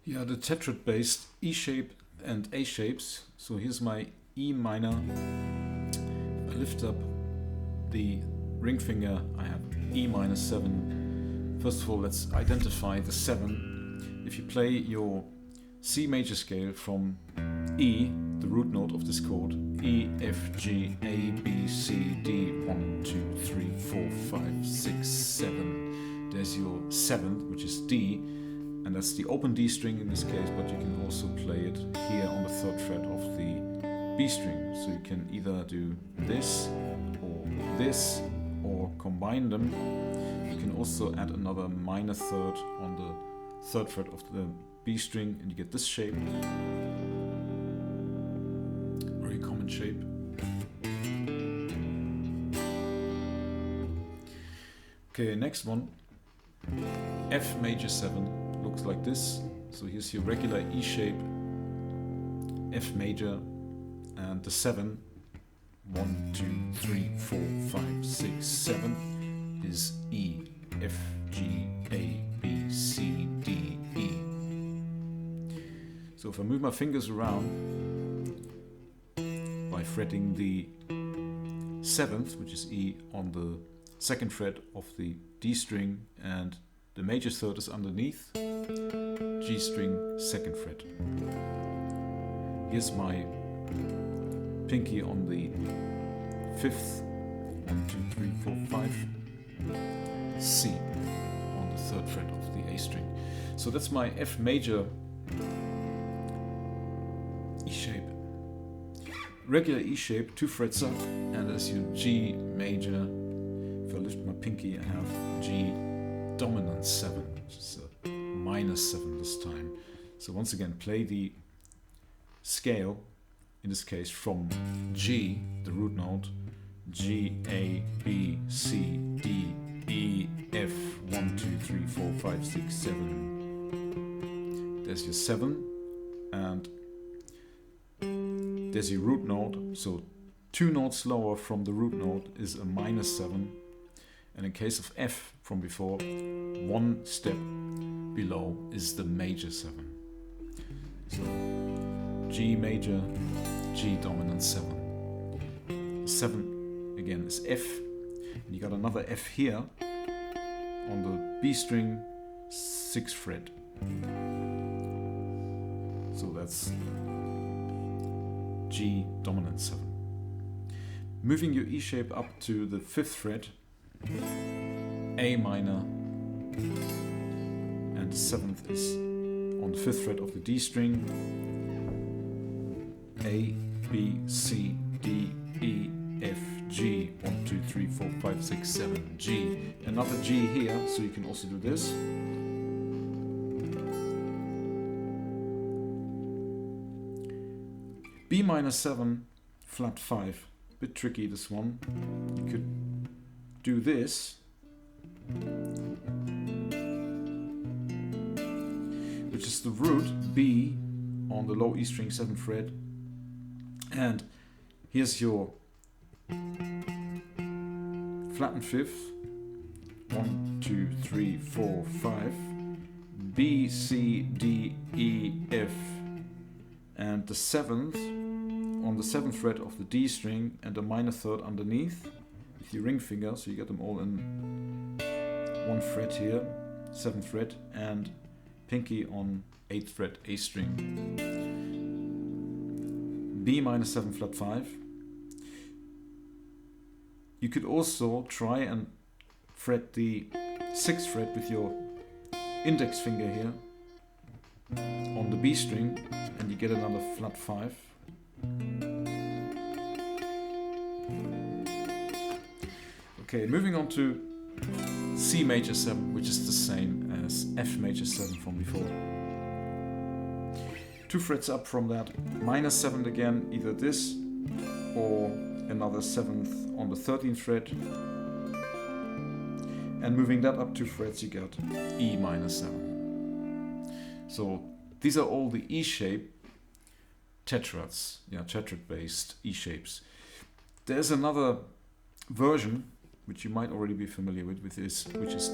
Yeah, the Tetrad-Based E shape and A shapes. So here's my E minor. If I lift up the ring finger, I have E minor 7. First of all, let's identify the 7. If you play your C major scale from E, the root note of this chord, E, F, G, A, B, C, D, 1, 2, 3, 4, 5, 6, 7. There's your 7th, which is D, and that's the open D string in this case, but you can also play it here on the 3rd fret of the B string. So you can either do this, or combine them. You can also add another minor 3rd on the 3rd fret of the B string, and you get this shape. Very common shape. Okay, next one. F major 7 looks like this. So here's your regular E shape, F major, and the 7. 1, 2, 3, 4, 5, 6, 7 is E, F, G, A, B, C, D, E. So if I move my fingers around by fretting the 7th, which is E, on the 2nd fret of the D string, and the major 3rd is underneath, G string, 2nd fret. Here's my pinky on the 5th, 1, 2, 3, 4, 5, C on the 3rd fret of the A string. So that's my F major E shape. Regular E shape, 2 frets up, and as your G major. If I lift my pinky, I have G dominant 7, which is a minor 7 this time. So once again, play the scale, in this case from G, the root note, G, A, B, C, D, E, F, 1, 2, 3, 4, 5, 6, 7. There's your 7, and there's your root note. So 2 notes lower from the root note is a minor 7. And in case of F from before, 1 step below is the major 7. So G major, G dominant 7. 7 again is F, and you got another F here on the B string, 6th fret. So that's G dominant 7. Moving your E shape up to the 5th fret, A minor, and the 7th is on the 5th fret of the D string, A, B, C, D, E, F, G, 1, 2, 3, 4, 5, 6, 7, G. Another G here, so you can also do this. B minor 7, flat 5. Bit tricky this one. You could do this, which is the root B on the low E string 7th fret, and here's your flattened 5th, 1, 2, 3, 4, 5, B, C, D, E, F, and the 7th on the 7th fret of the D string, and a minor 3rd underneath with your ring finger, so you get them all in 1 fret here, 7th fret, and pinky on 8th fret A string. B minor 7 flat 5. You could also try and fret the 6th fret with your index finger here on the B string, and you get another flat 5. Okay, moving on to C major 7, which is the same as F major 7 from before. 2 frets up from that, minor 7 again, either this or another 7th on the 13th fret. And moving that up 2 frets, you get E minor 7. So these are all the E shape tetrads, tetrad-based E shapes. There's another version which you might already be familiar with this, which is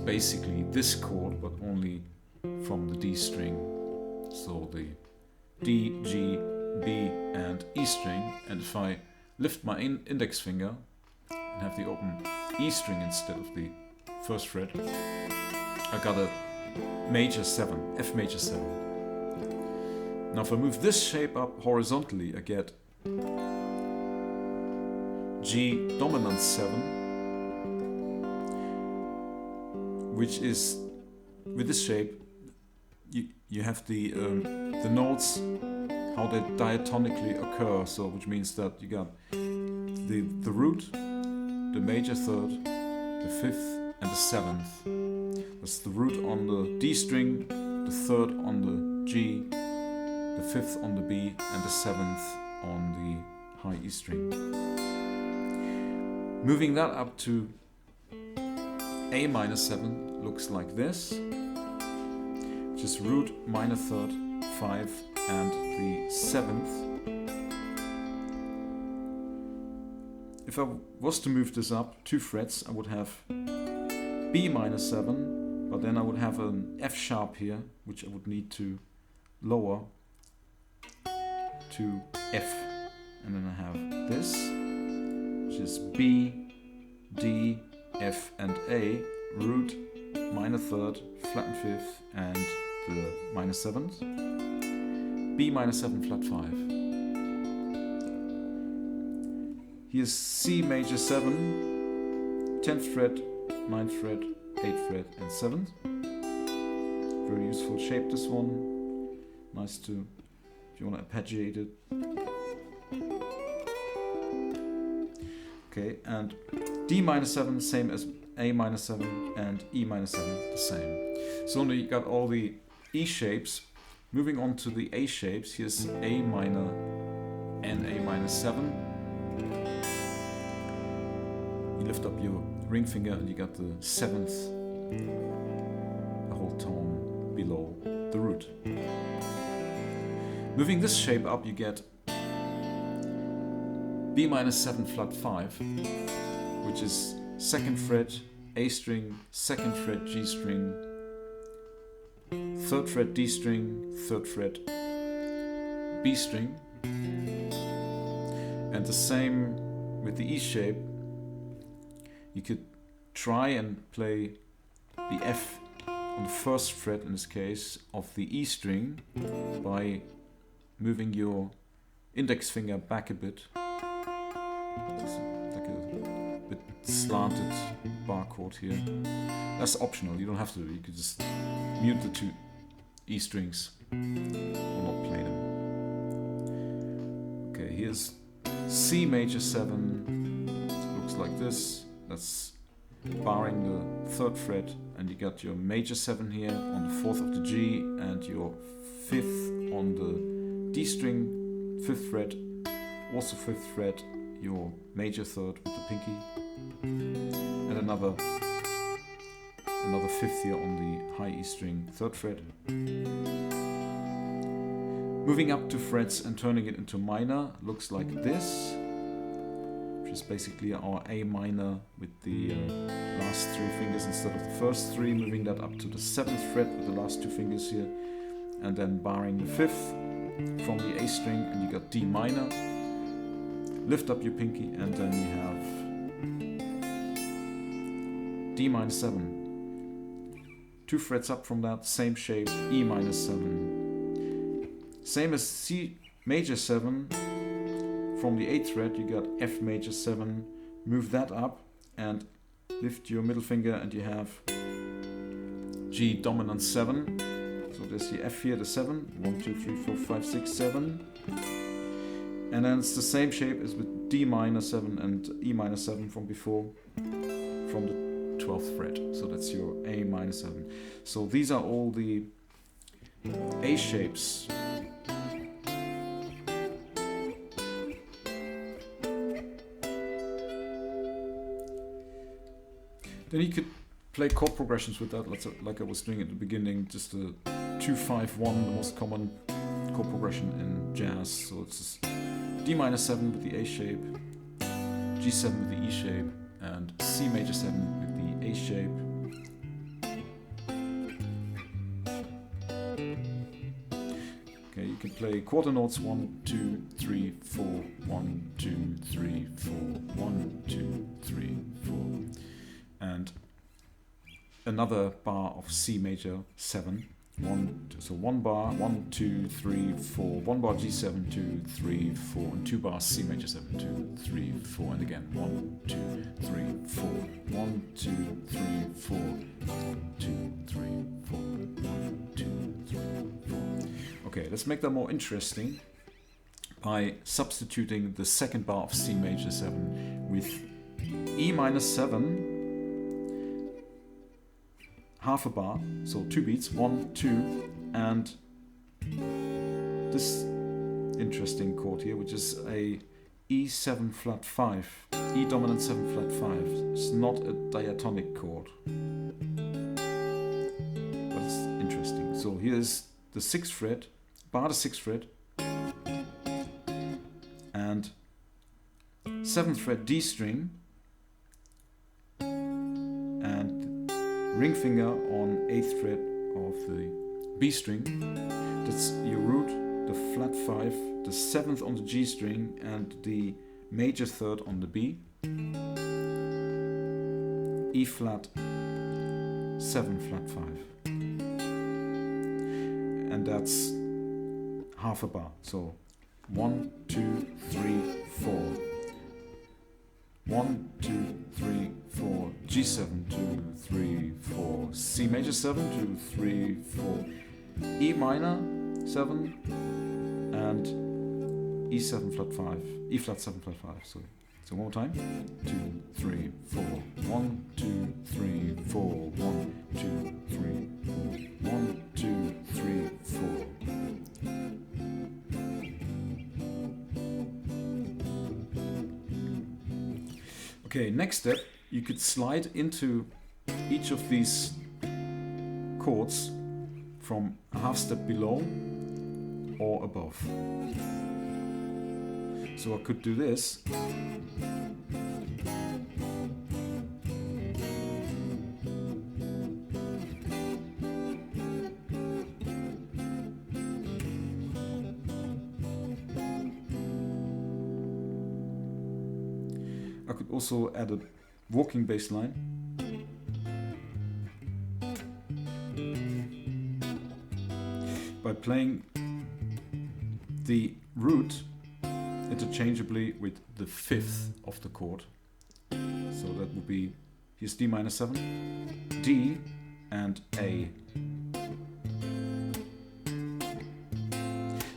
basically this chord, but only from the D string. So the D, G, B and E string, and if I lift my index finger and have the open E string instead of the first fret, I got a major 7, F major 7. Now if I move this shape up horizontally, I get G dominant 7, which is, with this shape, you have the notes, how they diatonically occur, so which means that you got the root, the major third, the fifth and the seventh. That's the root on the D string, the third on the G, the fifth on the B and the seventh on the high E string. Moving that up to A minor 7 looks like this, which is root, minor third, 5 and the 7th. If I was to move this up 2 frets, I would have B minor 7, but then I would have an F sharp here, which I would need to lower to F. And then I have this, which is B, D, F and A, root, minor third, flattened fifth and the minor 7th, B minor 7 flat 5. Here's C major 7, 10th fret, 9th fret, 8th fret and 7th. Very useful shape, this one. Nice to, if you want to arpeggiate it. Okay, and D minor 7, same as A minor 7 and E minor 7, the same. So now you got all the E shapes. Moving on to the A shapes, here's A minor and A minor 7. You lift up your ring finger and you got the 7th, a whole tone below the root. Moving this shape up, you get B minor 7 flat 5, which is 2nd fret, A string, 2nd fret, G string, 3rd fret, D string, 3rd fret, B string. And the same with the E shape. You could try and play the F on the 1st fret, in this case, of the E string by moving your index finger back a bit. It's like a bit slanted bar chord here. That's optional, you don't have to. You could just mute the 2 E strings or not play them. Okay, here's C major 7. Looks like this. That's barring the 3rd fret, and you got your major 7 here on the 4th of the G and your 5th on the D string, 5th fret, also 5th fret, your major 3rd with the pinky, and another 5th here on the high E string, 3rd fret. Moving up 2 frets and turning it into minor looks like this, which is basically our A minor with the last 3 fingers instead of the first 3, moving that up to the 7th fret with the last 2 fingers here, and then barring the 5th from the A string, and you got D minor. Lift up your pinky and then you have D minor 7. 2 frets up from that, same shape, E minor 7. Same as C major 7. From the 8th fret you got F major 7. Move that up and lift your middle finger and you have G dominant 7. So there's the F here, the 7. 1, 2, 3, 4, 5, 6, 7. And then it's the same shape as with D minor 7 and E minor 7 from before, from the 12th fret. So that's your A minor 7. So these are all the A shapes. Then you could play chord progressions with that, like I was doing at the beginning, just a 2-5-1, the most common chord progression in jazz. So it's just D minor 7 with the A shape, G7 with the E shape, and C major 7 with the A shape. play quarter notes 1, 2, 3, 4, 1, 2, 3, 4, 1, 2, 3, 4, and another bar of C major 7. So one bar 1, 2, 3, 4, one bar G7, 2, 3, 4, and 2 bars C major 7, 2, 3, 4, and again 1, 2, 3, 4, 1, 2, 3, 4, 2, 3, 4, 1, 2, 3, 4. Okay, let's make that more interesting by substituting the second bar of C major 7 with E minor 7, half a bar, so 2 beats, 1, 2, and this interesting chord here, which is a E7 flat 5, E dominant 7 flat 5. It's not a diatonic chord, but it's interesting. So here's the 6th fret, bar the 6th fret, and 7th fret D string, and ring finger on 8th fret of the B string. That's your root, the flat 5, the 7th on the G string, and the major 3rd on the B. E flat 7 flat 5. And that's half a bar. So 1, 2, 3, 4. 1, 2, 3, 4, G7, 2, 3, 4, C major 7, 2, 3, 4, E minor 7, and E7 flat 5, E flat 7 flat 5, sorry. So one more time. 2, 3, 4, 1, 2, 3, 4, 1, 2, 3, 4, 1, 2, 3, 4. Okay, next step, you could slide into each of these chords from a half step below or above. So I could do this. I could also add a walking bass line. By playing the root interchangeably with the 5th of the chord. So that would be, here's D minor 7, D and A.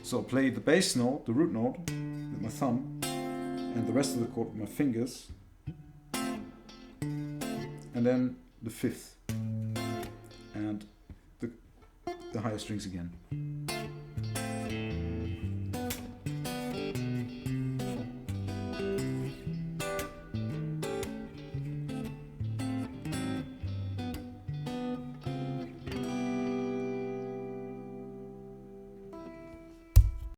So I play the bass note, the root note, with my thumb, and the rest of the chord with my fingers, and then the 5th and the higher strings again.